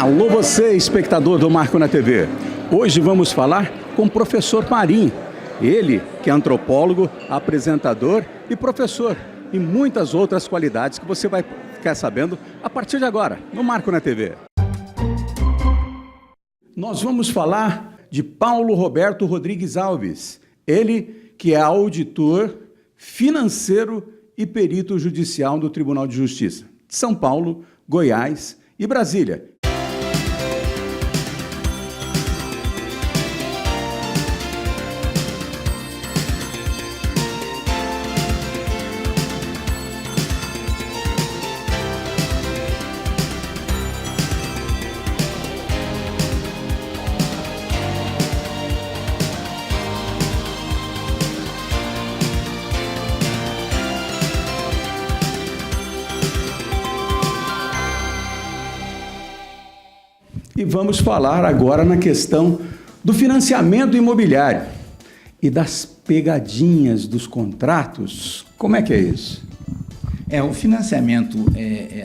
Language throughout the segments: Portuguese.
Alô você, espectador do Marco na TV. Hoje vamos falar com o professor Marim. Ele que é antropólogo, apresentador e professor. E muitas outras qualidades que você vai ficar sabendo a partir de agora, no Marco na TV. Nós vamos falar de Paulo Roberto Rodrigues Alves. Ele que é auditor financeiro e perito judicial do Tribunal de Justiça de São Paulo, Goiás e Brasília. E vamos falar agora na questão do financiamento imobiliário e das pegadinhas dos contratos. Como é que é isso? O financiamento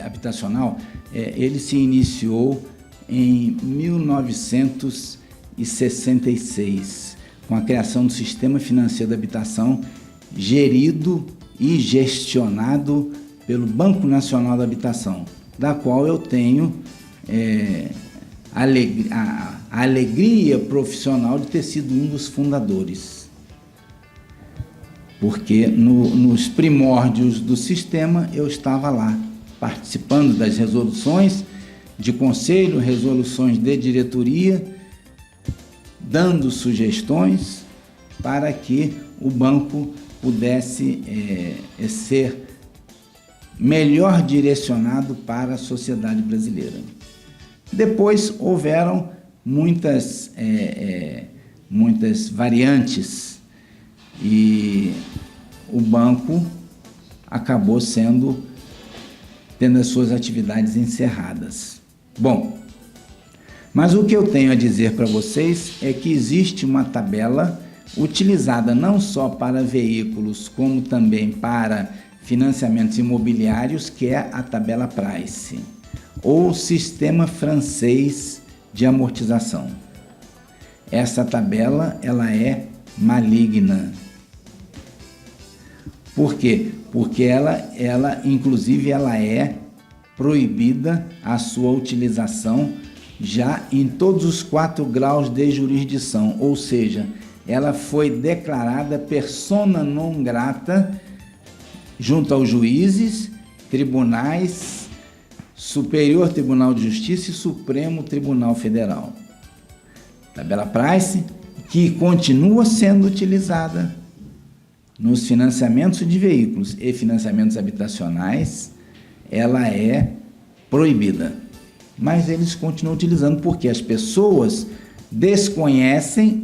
habitacional, ele se iniciou em 1966, com a criação do Sistema Financeiro da Habitação, gerido e gestionado pelo Banco Nacional da Habitação, da qual eu tenho a alegria profissional de ter sido um dos fundadores. Porque nos primórdios do sistema eu estava lá, participando das resoluções de conselho, resoluções de diretoria, dando sugestões para que o banco pudesse ser melhor direcionado para a sociedade brasileira. Depois houveram muitas variantes e o banco acabou tendo as suas atividades encerradas. Bom, mas o que eu tenho a dizer para vocês é que existe uma tabela utilizada não só para veículos, como também para financiamentos imobiliários, que é a tabela Price, ou Sistema Francês de Amortização. Essa tabela, ela é maligna. Por quê? Porque inclusive, ela é proibida a sua utilização já em todos os 4 graus de jurisdição, ou seja, ela foi declarada persona non grata junto aos juízes, tribunais, Superior Tribunal de Justiça e Supremo Tribunal Federal. Tabela Price, que continua sendo utilizada nos financiamentos de veículos e financiamentos habitacionais, ela é proibida. Mas eles continuam utilizando porque as pessoas desconhecem,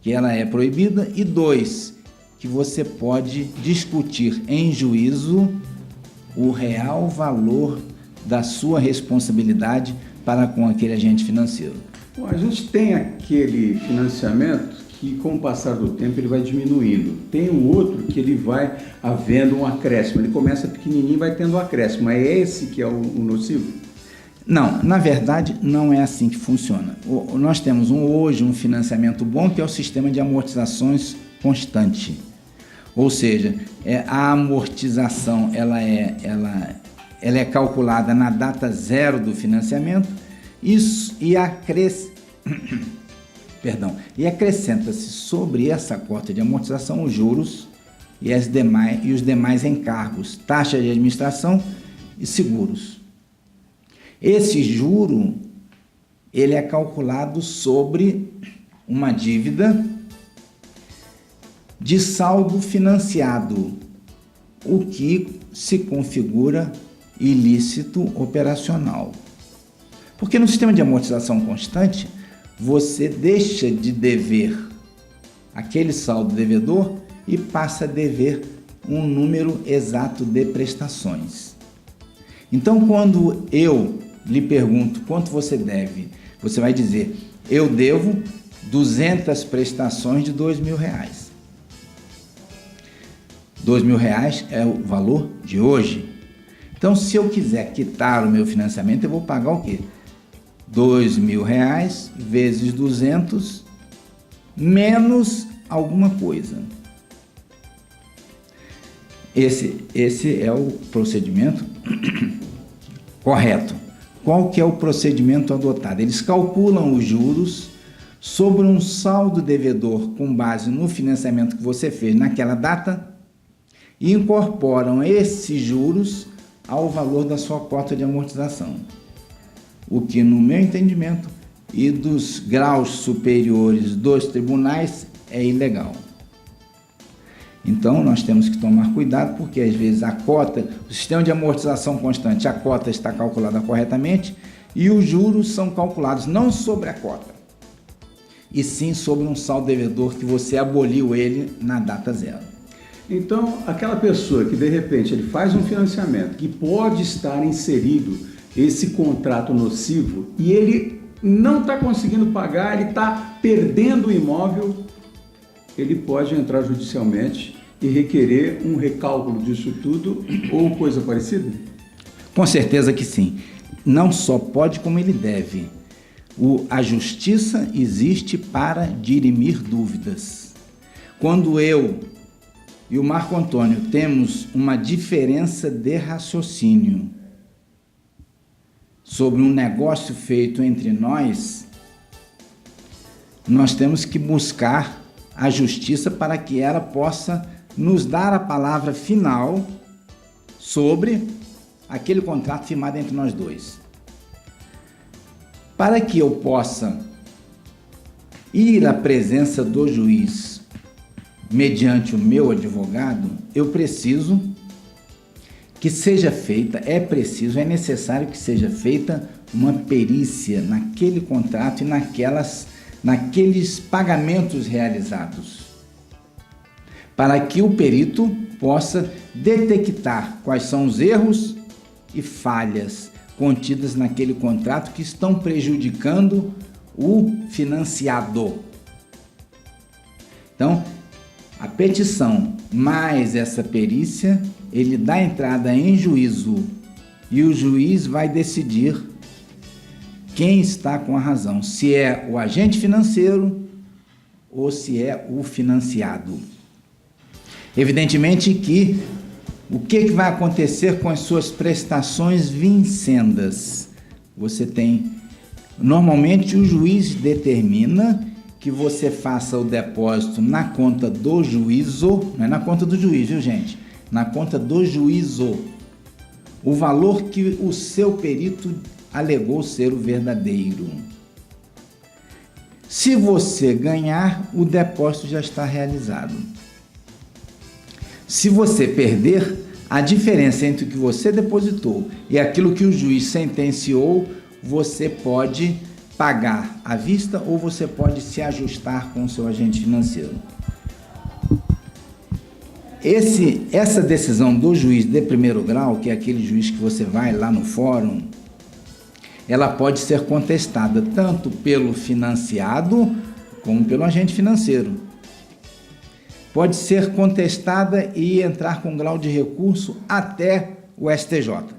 que ela é proibida, e 2, que você pode discutir em juízo o real valor da sua responsabilidade para com aquele agente financeiro. Bom, a gente tem aquele financiamento que, com o passar do tempo, ele vai diminuindo. Tem um outro que ele vai havendo um acréscimo. Ele começa pequenininho e vai tendo um acréscimo. É esse que é o nocivo? Não, na verdade, não é assim que funciona. Nós temos hoje um financiamento bom, que é o sistema de amortizações constante. Ou seja, a amortização ela é calculada na data zero do financiamento e acrescenta-se sobre essa cota de amortização os juros e os demais encargos, taxa de administração e seguros. Esse juro ele é calculado sobre uma dívida de saldo financiado, o que se configura ilícito operacional. Porque no sistema de amortização constante, você deixa de dever aquele saldo devedor e passa a dever um número exato de prestações. Então, quando eu lhe pergunto quanto você deve, você vai dizer, eu devo 200 prestações de R$2.000. R$2.000 é o valor de hoje. Então, se eu quiser quitar o meu financiamento, eu vou pagar o quê? R$ 2.000 vezes 200 menos alguma coisa. Esse é o procedimento correto. Qual que é o procedimento adotado? Eles calculam os juros sobre um saldo devedor com base no financiamento que você fez naquela data e incorporam esses juros ao valor da sua cota de amortização. O que, no meu entendimento, e dos graus superiores dos tribunais, é ilegal. Então, nós temos que tomar cuidado, porque às vezes a cota, o sistema de amortização constante, a cota está calculada corretamente e os juros são calculados não sobre a cota, e sim sobre um saldo devedor que você aboliu ele na data zero. Então, aquela pessoa que de repente ele faz um financiamento que pode estar inserido esse contrato nocivo e ele não está conseguindo pagar, ele está perdendo o imóvel, ele pode entrar judicialmente e requerer um recálculo disso tudo ou coisa parecida? Com certeza que sim. Não só pode, como ele deve. A justiça existe para dirimir dúvidas. Quando eu e o Marco Antônio temos uma diferença de raciocínio sobre um negócio feito entre nós, nós temos que buscar a justiça para que ela possa nos dar a palavra final sobre aquele contrato firmado entre nós dois. Para que eu possa ir à presença do juiz mediante o meu advogado, eu preciso que seja feita, é necessário que seja feita uma perícia naquele contrato e naqueles pagamentos realizados, para que o perito possa detectar quais são os erros e falhas contidas naquele contrato que estão prejudicando o financiado. Então, a petição mais essa perícia, ele dá entrada em juízo e o juiz vai decidir quem está com a razão, se é o agente financeiro ou se é o financiado. Evidentemente que o que vai acontecer com as suas prestações vincendas? Normalmente o juiz determina que você faça o depósito na conta do juízo, não é na conta do juiz, viu gente? Na conta do juízo, o valor que o seu perito alegou ser o verdadeiro. Se você ganhar, o depósito já está realizado. Se você perder, a diferença entre o que você depositou e aquilo que o juiz sentenciou, você pode pagar à vista ou você pode se ajustar com o seu agente financeiro. Essa decisão do juiz de primeiro grau, que é aquele juiz que você vai lá no fórum, ela pode ser contestada tanto pelo financiado como pelo agente financeiro. Pode ser contestada e entrar com grau de recurso até o STJ.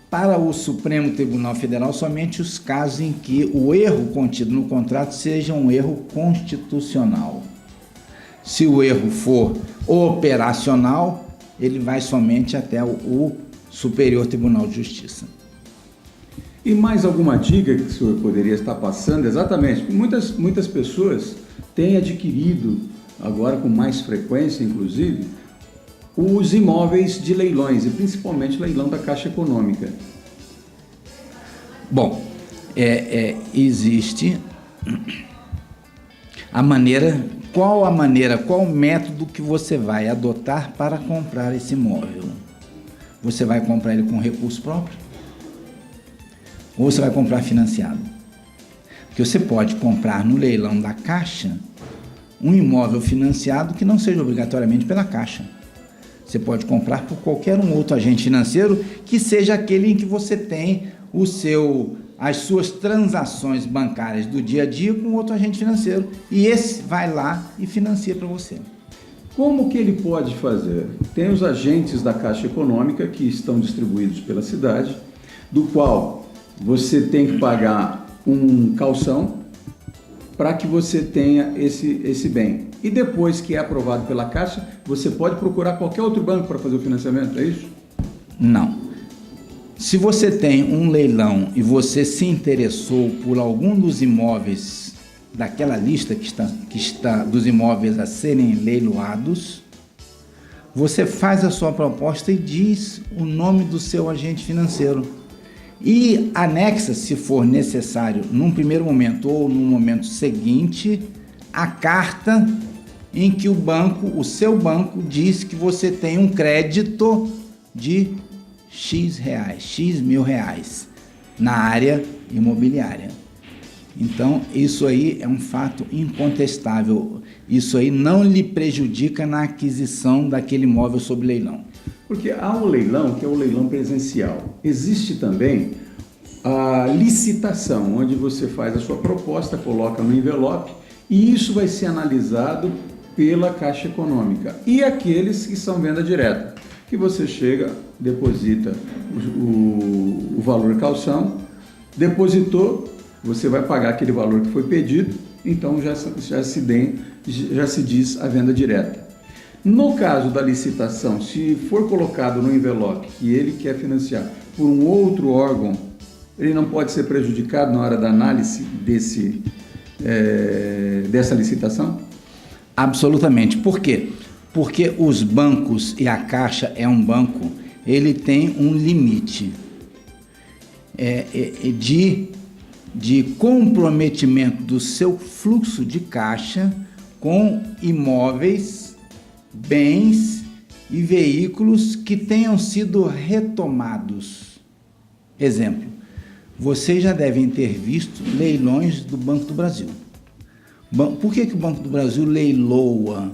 Para o Supremo Tribunal Federal, somente os casos em que o erro contido no contrato seja um erro constitucional. Se o erro for operacional, ele vai somente até o Superior Tribunal de Justiça. E mais alguma dica que o senhor poderia estar passando? Exatamente, muitas pessoas têm adquirido, agora com mais frequência inclusive, os imóveis de leilões, e principalmente leilão da Caixa Econômica. Bom, existe a maneira, qual o método que você vai adotar para comprar esse imóvel? Você vai comprar ele com recurso próprio? Ou você vai comprar financiado? Porque você pode comprar no leilão da Caixa um imóvel financiado que não seja obrigatoriamente pela Caixa. Você pode comprar por qualquer um outro agente financeiro que seja aquele em que você tem as suas transações bancárias do dia a dia com outro agente financeiro. E esse vai lá e financia para você. Como que ele pode fazer? Tem os agentes da Caixa Econômica que estão distribuídos pela cidade, do qual você tem que pagar um calção para que você tenha esse bem. E depois que é aprovado pela Caixa, você pode procurar qualquer outro banco para fazer o financiamento, é isso? Não. Se você tem um leilão e você se interessou por algum dos imóveis daquela lista que está dos imóveis a serem leiloados, você faz a sua proposta e diz o nome do seu agente financeiro. E anexa, se for necessário, num primeiro momento ou no momento seguinte, a carta em que o seu banco diz que você tem um crédito de X reais, X mil reais na área imobiliária. Então, isso aí é um fato incontestável. Isso aí não lhe prejudica na aquisição daquele imóvel sob leilão. Porque há um leilão que é o leilão presencial. Existe também a licitação, onde você faz a sua proposta, coloca no envelope e isso vai ser analisado pela Caixa Econômica. E aqueles que são venda direta, que você chega, deposita o valor calção, depositou, você vai pagar aquele valor que foi pedido, então já se diz a venda direta. No caso da licitação, se for colocado no envelope que ele quer financiar por um outro órgão, ele não pode ser prejudicado na hora da análise dessa licitação? Absolutamente. Por quê? Porque os bancos, e a Caixa é um banco, ele tem um limite de comprometimento do seu fluxo de caixa com imóveis, bens e veículos que tenham sido retomados. Exemplo, vocês já devem ter visto leilões do Banco do Brasil. Por que o Banco do Brasil leiloa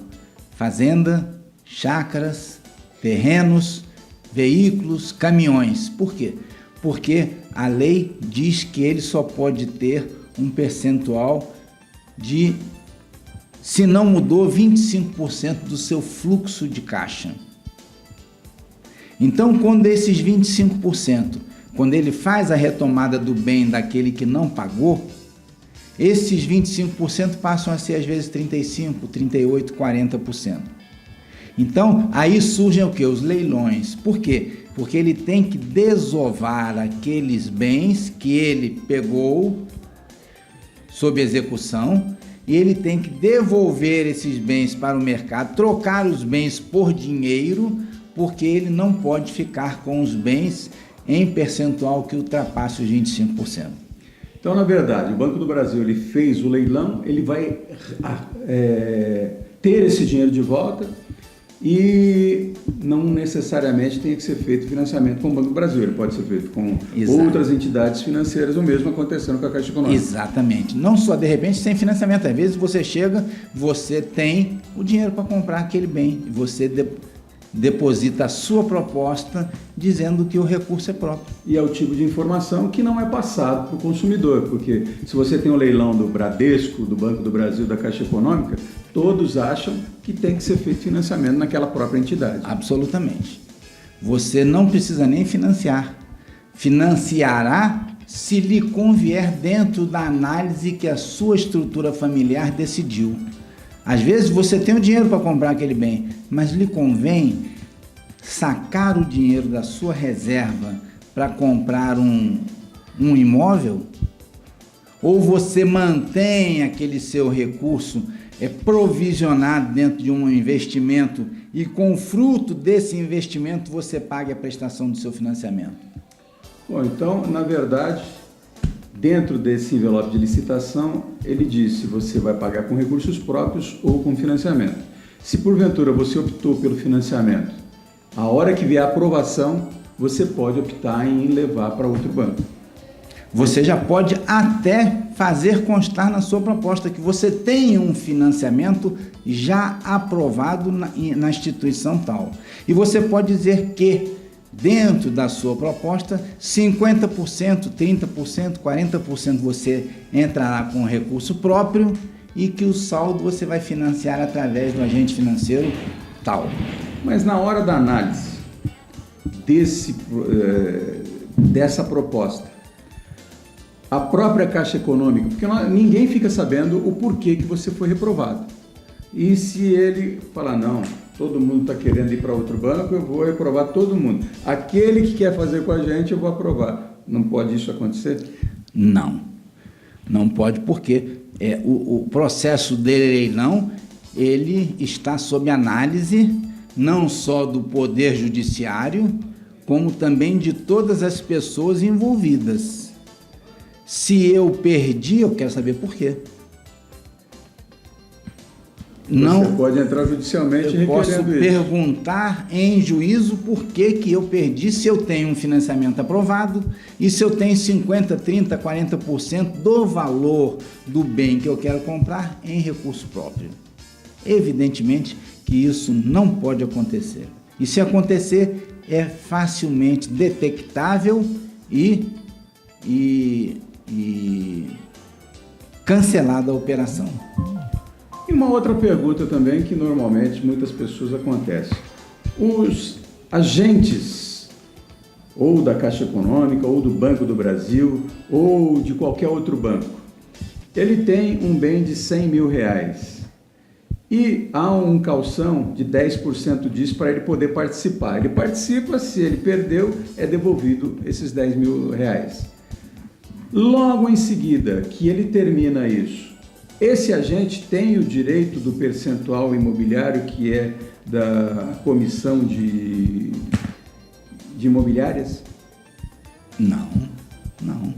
fazenda, chácaras, terrenos, veículos, caminhões? Por quê? Porque a lei diz que ele só pode ter um percentual de, se não mudou, 25% do seu fluxo de caixa. Então, quando esses 25%, quando ele faz a retomada do bem daquele que não pagou, esses 25% passam a ser às vezes 35%, 38%, 40%. Então, aí surgem o quê? Os leilões. Por quê? Porque ele tem que desovar aqueles bens que ele pegou sob execução e ele tem que devolver esses bens para o mercado, trocar os bens por dinheiro, porque ele não pode ficar com os bens em percentual que ultrapasse os 25%. Então, na verdade, o Banco do Brasil ele fez o leilão, ele vai ter esse dinheiro de volta e não necessariamente tem que ser feito financiamento com o Banco do Brasil, ele pode ser feito com outras entidades financeiras, o mesmo acontecendo com a Caixa Econômica. Exatamente, não só de repente sem financiamento, às vezes você chega, você tem o dinheiro para comprar aquele bem, você deposita a sua proposta dizendo que o recurso é próprio. E é o tipo de informação que não é passado para o consumidor, porque se você tem o leilão do Bradesco, do Banco do Brasil, da Caixa Econômica, todos acham que tem que ser feito financiamento naquela própria entidade. Absolutamente. Você não precisa nem financiar. Financiará se lhe convier dentro da análise que a sua estrutura familiar decidiu. Às vezes você tem o dinheiro para comprar aquele bem, mas lhe convém sacar o dinheiro da sua reserva para comprar um imóvel? Ou você mantém aquele seu recurso provisionado dentro de um investimento e com o fruto desse investimento você paga a prestação do seu financiamento? Bom, então, na verdade, dentro desse envelope de licitação, ele diz se você vai pagar com recursos próprios ou com financiamento. Se porventura você optou pelo financiamento, a hora que vier a aprovação, você pode optar em levar para outro banco. Você já pode até fazer constar na sua proposta que você tem um financiamento já aprovado na instituição tal. E você pode dizer que dentro da sua proposta, 50%, 30%, 40% você entrará com recurso próprio e que o saldo você vai financiar através do agente financeiro tal. Mas na hora da análise dessa proposta, a própria Caixa Econômica, porque ninguém fica sabendo o porquê que você foi reprovado. E se ele falar, não, todo mundo está querendo ir para outro banco, eu vou reprovar todo mundo. Aquele que quer fazer com a gente, eu vou aprovar. Não pode isso acontecer? Não, não pode, porque o processo de leilão, ele está sob análise, não só do Poder Judiciário, como também de todas as pessoas envolvidas. Se eu perdi, eu quero saber por quê. Você pode entrar judicialmente requerendo isso. Eu posso perguntar em juízo por que eu perdi, se eu tenho um financiamento aprovado e se eu tenho 50%, 30%, 40% do valor do bem que eu quero comprar em recurso próprio. Evidentemente que isso não pode acontecer. E se acontecer, é facilmente detectável e cancelada a operação. E uma outra pergunta também que normalmente muitas pessoas acontecem. Os agentes ou da Caixa Econômica, ou do Banco do Brasil, ou de qualquer outro banco, ele tem um bem de R$100 mil e há um calção de 10% disso para ele poder participar. Ele participa, se ele perdeu, é devolvido esses R$10 mil. Logo em seguida que ele termina isso, esse agente tem o direito do percentual imobiliário que é da comissão de imobiliárias? Não, não.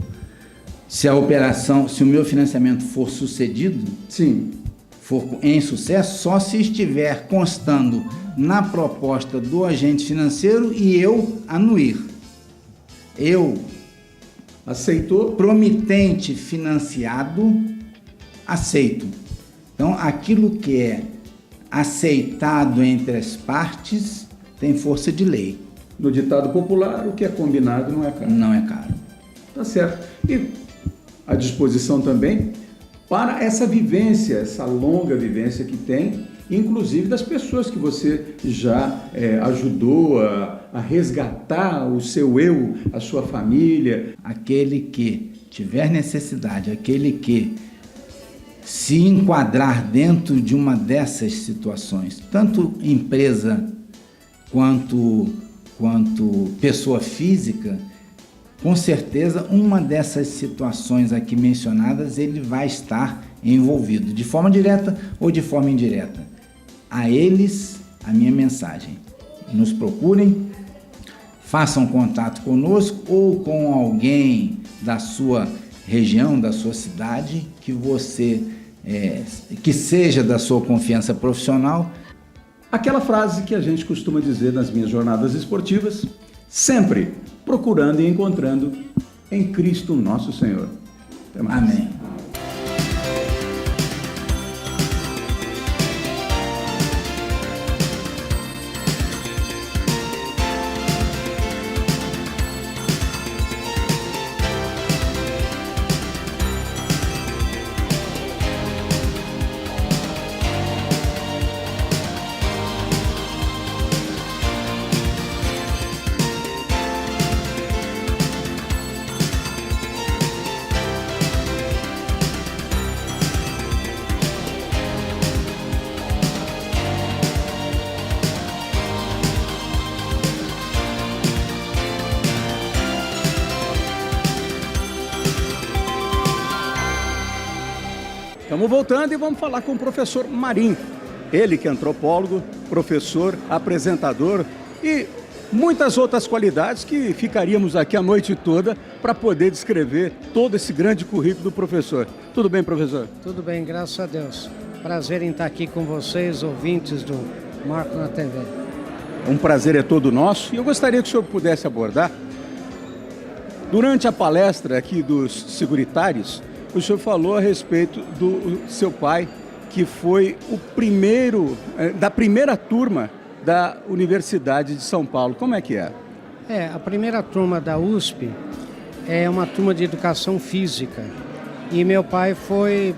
Se a operação, se o meu financiamento for sucedido, sim, for em sucesso, só se estiver constando na proposta do agente financeiro e eu anuir. Eu, aceitou? Promitente financiado, aceito. Então, aquilo que é aceitado entre as partes tem força de lei. No ditado popular, o que é combinado não é caro. Não é caro. Tá certo. E à disposição também para essa vivência, essa longa vivência que tem, inclusive das pessoas que você já ajudou a resgatar o seu eu, a sua família. Aquele que tiver necessidade, aquele que se enquadrar dentro de uma dessas situações, tanto empresa quanto pessoa física, com certeza uma dessas situações aqui mencionadas ele vai estar envolvido, de forma direta ou de forma indireta. A eles, a minha mensagem: nos procurem, façam contato conosco ou com alguém da sua região, da sua cidade, que seja da sua confiança profissional. Aquela frase que a gente costuma dizer nas minhas jornadas esportivas: sempre procurando e encontrando em Cristo nosso Senhor. Até mais. Amém. Estamos voltando e vamos falar com o professor Marim. Ele que é antropólogo, professor, apresentador e muitas outras qualidades que ficaríamos aqui a noite toda para poder descrever todo esse grande currículo do professor. Tudo bem, professor? Tudo bem, graças a Deus. Prazer em estar aqui com vocês, ouvintes do Marco na TV. Um prazer é todo nosso e eu gostaria que o senhor pudesse abordar, durante a palestra aqui dos seguritários, o senhor falou a respeito do seu pai, que foi o primeiro, da primeira turma da Universidade de São Paulo. Como é que é? A primeira turma da USP é uma turma de educação física. E meu pai foi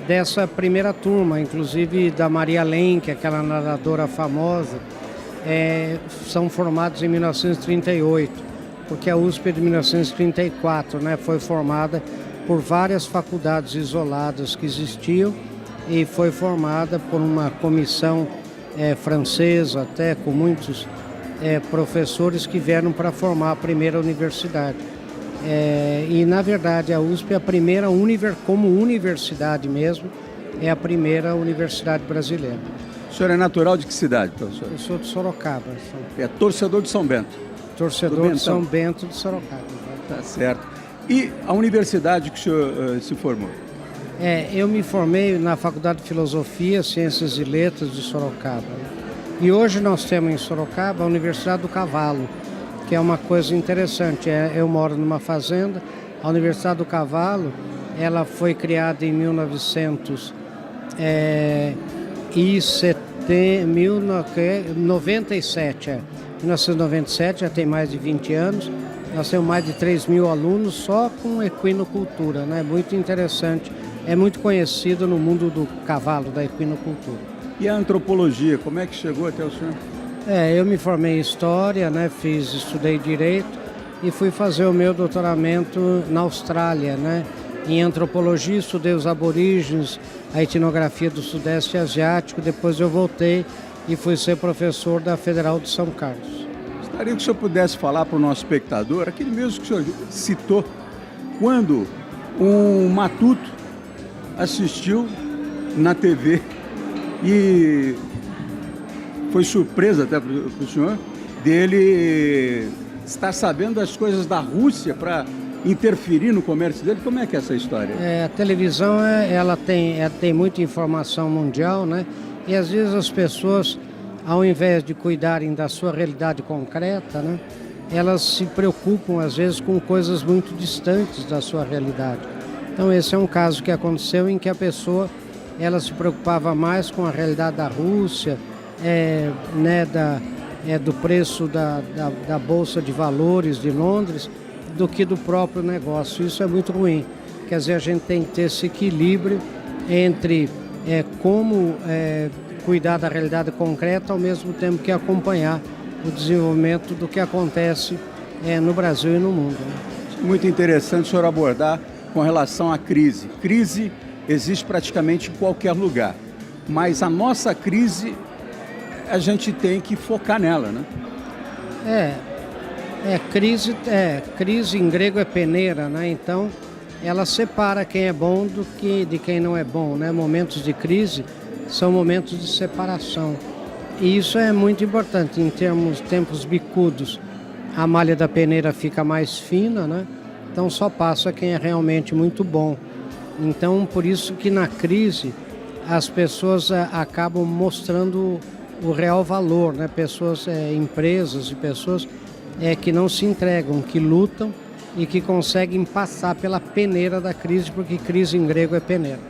dessa primeira turma, inclusive da Maria Lenk, aquela nadadora famosa. São formados em 1938, porque a USP é de 1934, né? Foi formada por várias faculdades isoladas que existiam e foi formada por uma comissão francesa, até com muitos professores que vieram para formar a primeira universidade. E, na verdade, a USP é a primeira, como universidade mesmo, é a primeira universidade brasileira. O senhor é natural de que cidade, professor? Eu sou de Sorocaba. É torcedor de São Bento? Torcedor de São Bento de Sorocaba. Tá certo. E a universidade que o senhor se formou? Eu me formei na Faculdade de Filosofia, Ciências e Letras de Sorocaba. E hoje nós temos em Sorocaba a Universidade do Cavalo, que é uma coisa interessante. Eu moro numa fazenda. A Universidade do Cavalo, ela foi criada em 1997, já tem mais de 20 anos. Nós temos mais de 3.000 alunos só com equinocultura, né? Muito interessante. É muito conhecido no mundo do cavalo, da equinocultura. E a antropologia, como é que chegou até o senhor? Eu me formei em História, né? Estudei Direito e fui fazer o meu doutoramento na Austrália, né? Em Antropologia, estudei os aborígenes, a etnografia do Sudeste Asiático. Depois eu voltei e fui ser professor da Federal de São Carlos. Gostaria que o senhor pudesse falar para o nosso espectador, aquele mesmo que o senhor citou, quando um matuto assistiu na TV e foi surpresa até para o senhor dele estar sabendo das coisas da Rússia para interferir no comércio dele. Como é que é essa história? A televisão ela tem muita informação mundial, né? E às vezes as pessoas, ao invés de cuidarem da sua realidade concreta, né, elas se preocupam às vezes com coisas muito distantes da sua realidade. Então esse é um caso que aconteceu em que a pessoa ela se preocupava mais com a realidade da Rússia, do preço da Bolsa de Valores de Londres, do que do próprio negócio. Isso é muito ruim. Quer dizer, a gente tem que ter esse equilíbrio entre como cuidar da realidade concreta, ao mesmo tempo que acompanhar o desenvolvimento do que acontece no Brasil e no mundo. Muito interessante o senhor abordar com relação à crise. Crise existe praticamente em qualquer lugar, mas a nossa crise, a gente tem que focar nela, né? Crise em grego é peneira, né? Então, ela separa quem é bom de quem não é bom, né? Momentos de crise são momentos de separação. E isso é muito importante em tempos bicudos. A malha da peneira fica mais fina, né? Então só passa quem é realmente muito bom. Então, por isso que na crise as pessoas acabam mostrando o real valor, né? Empresas e pessoas que não se entregam, que lutam e que conseguem passar pela peneira da crise, porque crise em grego é peneira.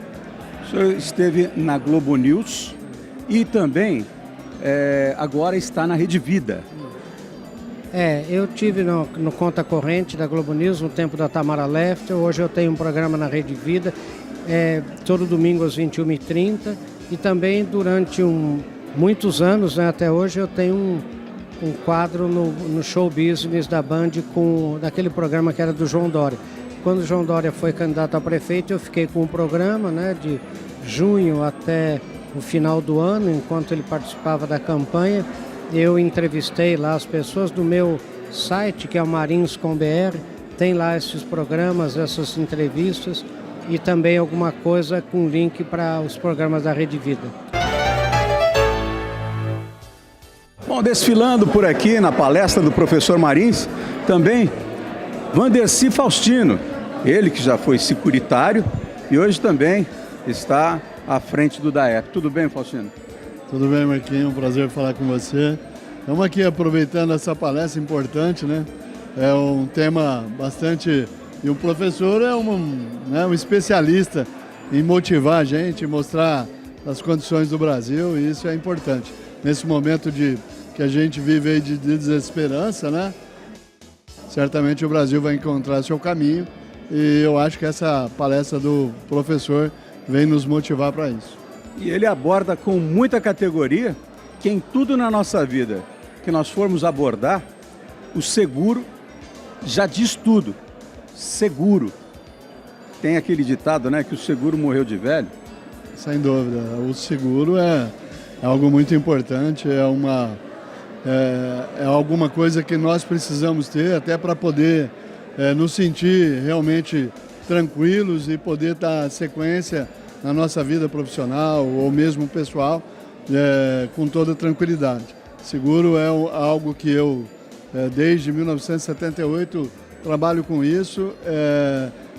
O senhor esteve na Globo News e também agora está na Rede Vida. Eu tive no Conta Corrente da Globo News no tempo da Tamara Lefter. Hoje eu tenho um programa na Rede Vida, todo domingo às 21h30. E também durante muitos anos, né, até hoje, eu tenho um quadro no Show Business da Band, daquele programa que era do João Dória. Quando o João Dória foi candidato a prefeito, eu fiquei com o programa, né, de junho até o final do ano, enquanto ele participava da campanha. Eu entrevistei lá as pessoas do meu site, que é o Marinhos.com.br, tem lá esses programas, essas entrevistas e também alguma coisa com link para os programas da Rede Vida. Bom, desfilando por aqui na palestra do professor Marins, também Wandercy Faustino, ele que já foi securitário e hoje também está à frente do DAEP. Tudo bem, Faustino? Tudo bem, Marquinhos? Um prazer falar com você. Estamos aqui aproveitando essa palestra importante, né? É um tema bastante... E o professor é um especialista em motivar a gente, mostrar as condições do Brasil, e isso é importante. Nesse momento que a gente vive aí de desesperança, né? Certamente o Brasil vai encontrar seu caminho, e eu acho que essa palestra do professor vem nos motivar para isso. E ele aborda com muita categoria que em tudo na nossa vida que nós formos abordar, o seguro já diz tudo. Seguro. Tem aquele ditado, né, que o seguro morreu de velho. Sem dúvida. O seguro é algo muito importante, é alguma coisa que nós precisamos ter até para poder nos sentir realmente tranquilos e poder dar sequência na nossa vida profissional ou mesmo pessoal com toda tranquilidade. Seguro é algo que eu, desde 1978, trabalho com isso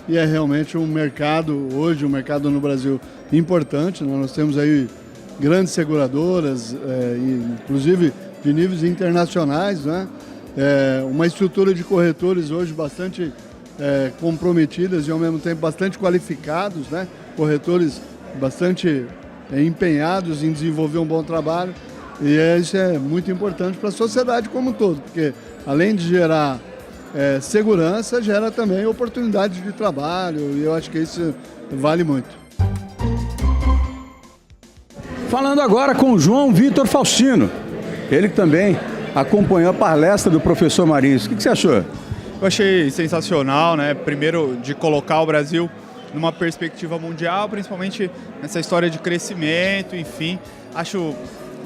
e é realmente um mercado, hoje um mercado no Brasil importante. Nós temos aí grandes seguradoras, inclusive de níveis internacionais, né? Uma estrutura de corretores hoje bastante comprometidas e ao mesmo tempo bastante qualificados, né? Corretores bastante empenhados em desenvolver um bom trabalho, e isso é muito importante para a sociedade como um todo, porque além de gerar segurança, gera também oportunidades de trabalho, e eu acho que isso vale muito. Falando agora com o João Vitor Faustino, ele que também acompanhou a palestra do professor Marinho. O que você achou? Eu achei sensacional, né? Primeiro, de colocar o Brasil numa perspectiva mundial, principalmente nessa história de crescimento, enfim. Acho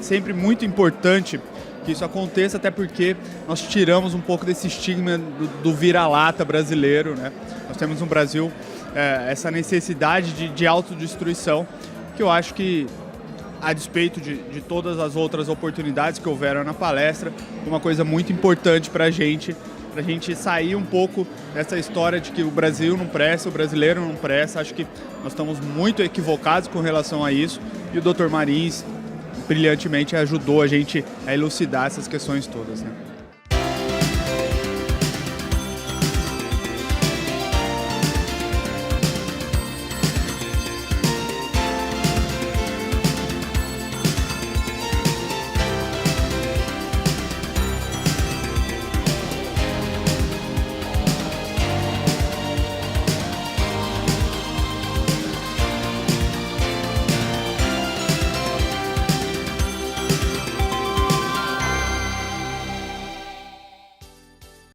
sempre muito importante que isso aconteça, até porque nós tiramos um pouco desse estigma do vira-lata brasileiro, né? Nós temos no Brasil essa necessidade de autodestruição, que eu acho que, a despeito de todas as outras oportunidades que houveram na palestra, uma coisa muito importante para a gente sair um pouco dessa história de que o Brasil não presta, o brasileiro não presta. Acho que nós estamos muito equivocados com relação a isso, e o Dr. Marins brilhantemente ajudou a gente a elucidar essas questões todas, né?